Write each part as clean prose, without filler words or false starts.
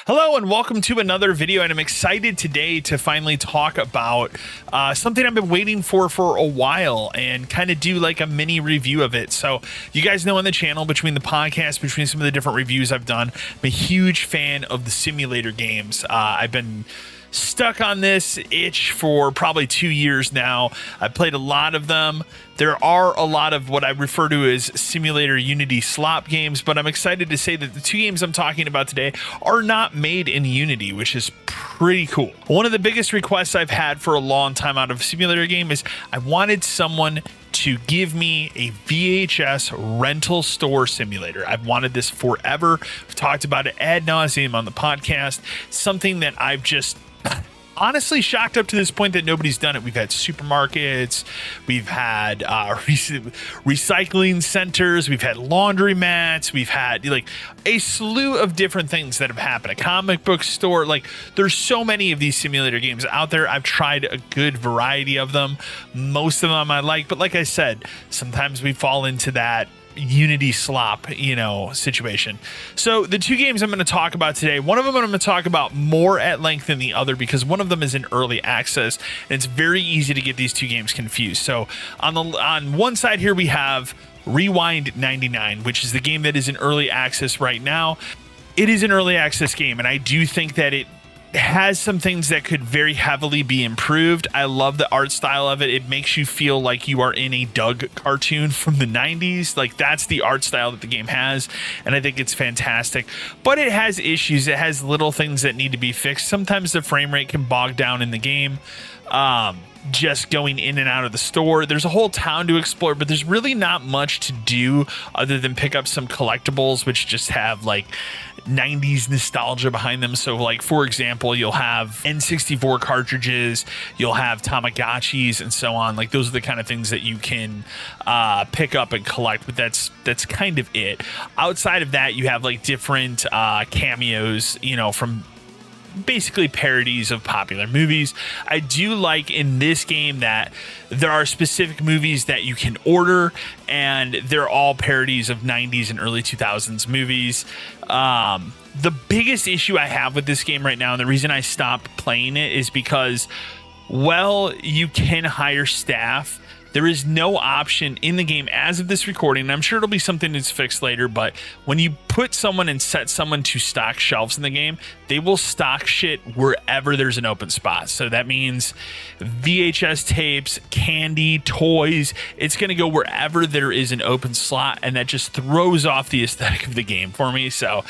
Hello and welcome to another video, and I'm excited today to finally talk about something I've been waiting for a while and kind of do like a mini review of it. So you guys know on the channel, between the podcast, between some of the different reviews I've done, I'm a huge fan of the simulator games. I've been stuck on this itch for probably 2 years now. I've played a lot of them. There are a lot of what I refer to as simulator Unity slop games, but I'm excited to say that the two games I'm talking about today are not made in Unity, which is pretty cool. One of the biggest requests I've had for a long time out of a simulator game is I wanted someone to give me a VHS rental store simulator. I've wanted this forever. We've talked about it ad nauseum on the podcast. Something that I've just honestly shocked up to this point that nobody's done it. We've had supermarkets, we've had recycling centers, we've had laundromats, we've had like a slew of different things that have happened. A comic book store, like there's so many of these simulator games out there. I've tried a good variety of them. Most of them I like, but like I said, sometimes we fall into that Unity slop, situation. So the two games I'm going to talk about today, one of them I'm going to talk about more at length than the other because one of them is in early access, and it's very easy to get these two games confused. So on one side here we have Rewind 99, which is the game that is in early access right now. It is an early access game, and I do think that it has some things that could very heavily be improved. I love the art style of it. It makes you feel like you are in a Doug cartoon from the 90s. Like that's the art style that the game has, and I think it's fantastic. But it has issues. It has little things that need to be fixed. Sometimes the frame rate can bog down in the game. Just going in and out of the store. There's a whole town to explore, but there's really not much to do other than pick up some collectibles, which just have like 90s nostalgia behind them. So like, for example, you'll have N64 cartridges, you'll have Tamagotchis and so on. Like those are the kind of things that you can pick up and collect, but that's kind of it. Outside of that, you have like different cameos, from basically parodies of popular movies. I do like in this game that there are specific movies that you can order, and they're all parodies of 90s and early 2000s movies. The biggest issue I have with this game right now, and the reason I stopped playing it, is because, well, you can hire staff. There is no option in the game as of this recording, and I'm sure it'll be something that's fixed later, but when you put someone and set someone to stock shelves in the game, they will stock shit wherever there's an open spot. So that means VHS tapes, candy, toys. It's going to go wherever there is an open slot, and that just throws off the aesthetic of the game for me. So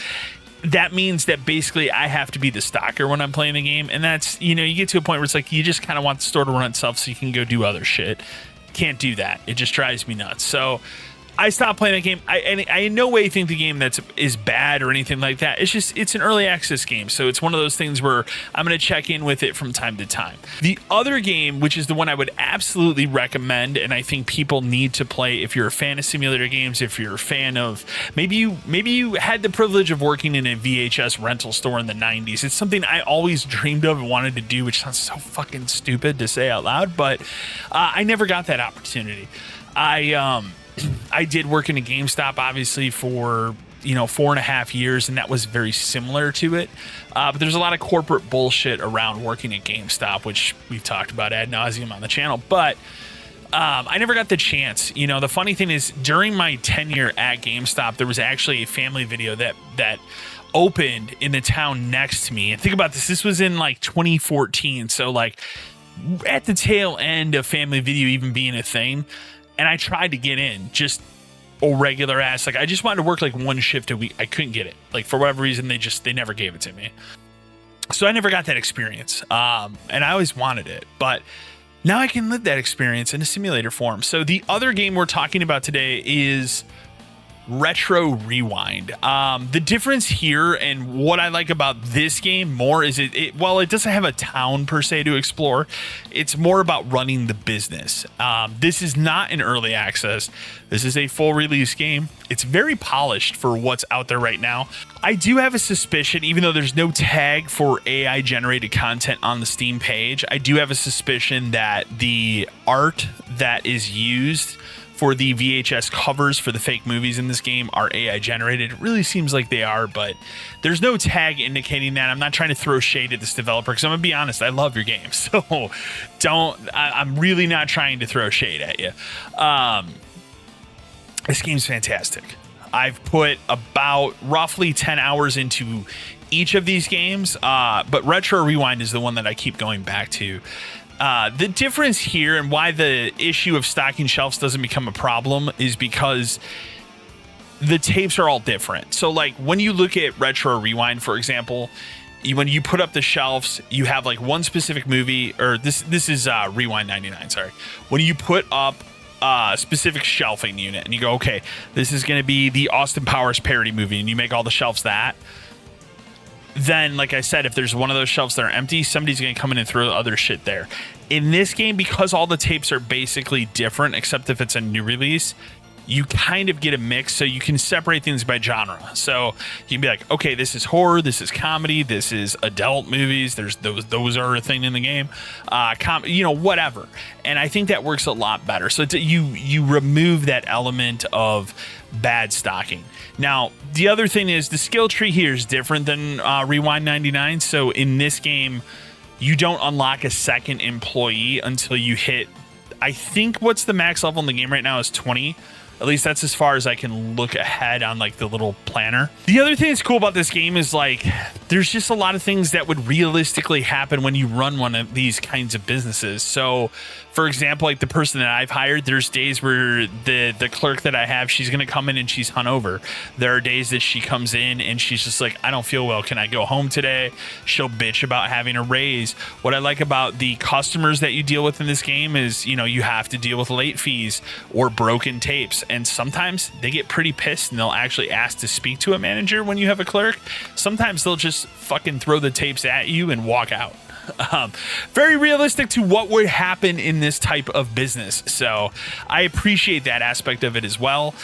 that means that basically I have to be the stocker when I'm playing the game, and that's, you get to a point where it's like you just kind of want the store to run itself so you can go do other shit. Can't do that. It just drives me nuts. So I stopped playing that game. I in no way think the game is bad or anything like that. It's an early access game, so it's one of those things where I'm going to check in with it from time to time. The other game, which is the one I would absolutely recommend, and I think people need to play if you're a fan of simulator games, if you're a fan of maybe you had the privilege of working in a VHS rental store in the 90s. It's something I always dreamed of and wanted to do, which sounds so fucking stupid to say out loud, but I never got that opportunity. I did work in a GameStop, obviously, for 4.5 years, and that was very similar to it. But there's a lot of corporate bullshit around working at GameStop, which we've talked about ad nauseum on the channel. But I never got the chance. The funny thing is, during my tenure at GameStop, there was actually a family video that opened in the town next to me. And think about this. This was in like 2014. So like at the tail end of family video even being a thing. And I tried to get in, just a regular ass. Like I just wanted to work like one shift a week. I couldn't get it. Like for whatever reason, they never gave it to me. So I never got that experience. And I always wanted it, but now I can live that experience in a simulator form. So the other game we're talking about today is Retro Rewind. The difference here and what I like about this game more is it doesn't have a town per se to explore. It's more about running the business. This is not an early access. This is a full release game. It's very polished for what's out there right now. I do have a suspicion, even though there's no tag for AI generated content on the Steam page, I do have a suspicion that the art that is used for the VHS covers for the fake movies in this game are AI generated. It really seems like they are, but there's no tag indicating that. I'm not trying to throw shade at this developer because I'm gonna be honest, I love your game, so I'm really not trying to throw shade at you. This game's fantastic. I've put about roughly 10 hours into each of these games, but Retro Rewind is the one that I keep going back to. The difference here and why the issue of stocking shelves doesn't become a problem is because the tapes are all different. So like when you look at Retro Rewind, for example, when you put up the shelves, you have like one specific movie, or this is Rewind 99, sorry. When you put up specific shelving unit and you go, okay, this is going to be the Austin Powers parody movie, and you make all the shelves that, then like I said, if there's one of those shelves that are empty, somebody's going to come in and throw other shit there. In this game, because all the tapes are basically different except if it's a new release, you kind of get a mix, so you can separate things by genre. So you can be like, okay, this is horror, this is comedy, this is adult movies, there's those are a thing in the game, whatever. And I think that works a lot better. So you remove that element of bad stocking. Now, the other thing is the skill tree here is different than Rewind 99. So in this game, you don't unlock a second employee until you hit, I think what's the max level in the game right now is 20. At least that's as far as I can look ahead on like the little planner. The other thing that's cool about this game is like there's just a lot of things that would realistically happen when you run one of these kinds of businesses. So for example, like the person that I've hired, there's days where the clerk that I have, she's gonna come in and she's hungover. There are days that she comes in and she's just like, I don't feel well, can I go home today? She'll bitch about having a raise. What I like about the customers that you deal with in this game is, you have to deal with late fees or broken tapes. And sometimes they get pretty pissed and they'll actually ask to speak to a manager when you have a clerk. Sometimes they'll just fucking throw the tapes at you and walk out. Very realistic to what would happen in this type of business. So I appreciate that aspect of it as well.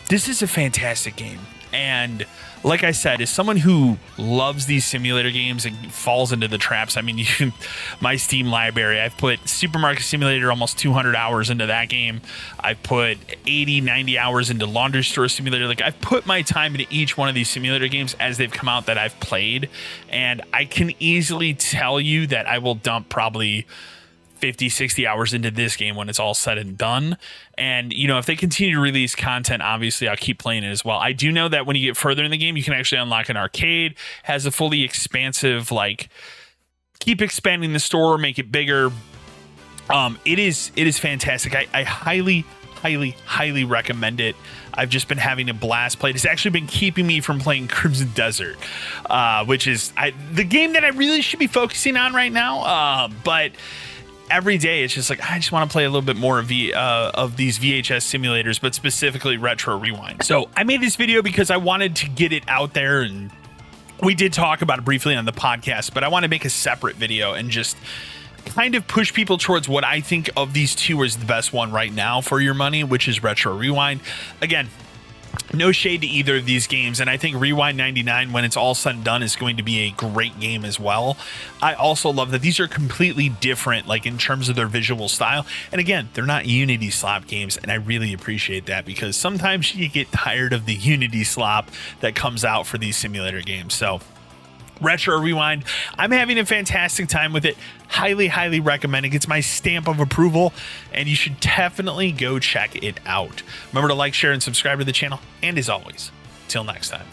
This is a fantastic game. And like I said, as someone who loves these simulator games and falls into the traps, I mean, my Steam library, I've put Supermarket Simulator almost 200 hours into that game. I've put 80, 90 hours into Laundry Store Simulator. Like, I've put my time into each one of these simulator games as they've come out that I've played. And I can easily tell you that I will dump probably 50, 60 hours into this game when it's all said and done. And, if they continue to release content, obviously I'll keep playing it as well. I do know that when you get further in the game, you can actually unlock an arcade, has a fully expansive, like, keep expanding the store, make it bigger. It is fantastic. I highly, highly, highly recommend it. I've just been having a blast playing. It's actually been keeping me from playing Crimson Desert, which is the game that I really should be focusing on right now. But every day it's just like, I just want to play a little bit more of these VHS simulators, but specifically Retro Rewind. So I made this video because I wanted to get it out there, and we did talk about it briefly on the podcast, but I want to make a separate video and just kind of push people towards what I think of these two as the best one right now for your money, which is Retro Rewind. Again, no shade to either of these games, and I think Rewind 99, when it's all said and done, is going to be a great game as well. I also love that these are completely different, like in terms of their visual style. And again, they're not Unity slop games, and I really appreciate that because sometimes you get tired of the Unity slop that comes out for these simulator games. So Retro Rewind, I'm having a fantastic time with it. Highly, highly recommend it. Gets my stamp of approval, and you should definitely go check it out. Remember to like, share, and subscribe to the channel. And as always, till next time.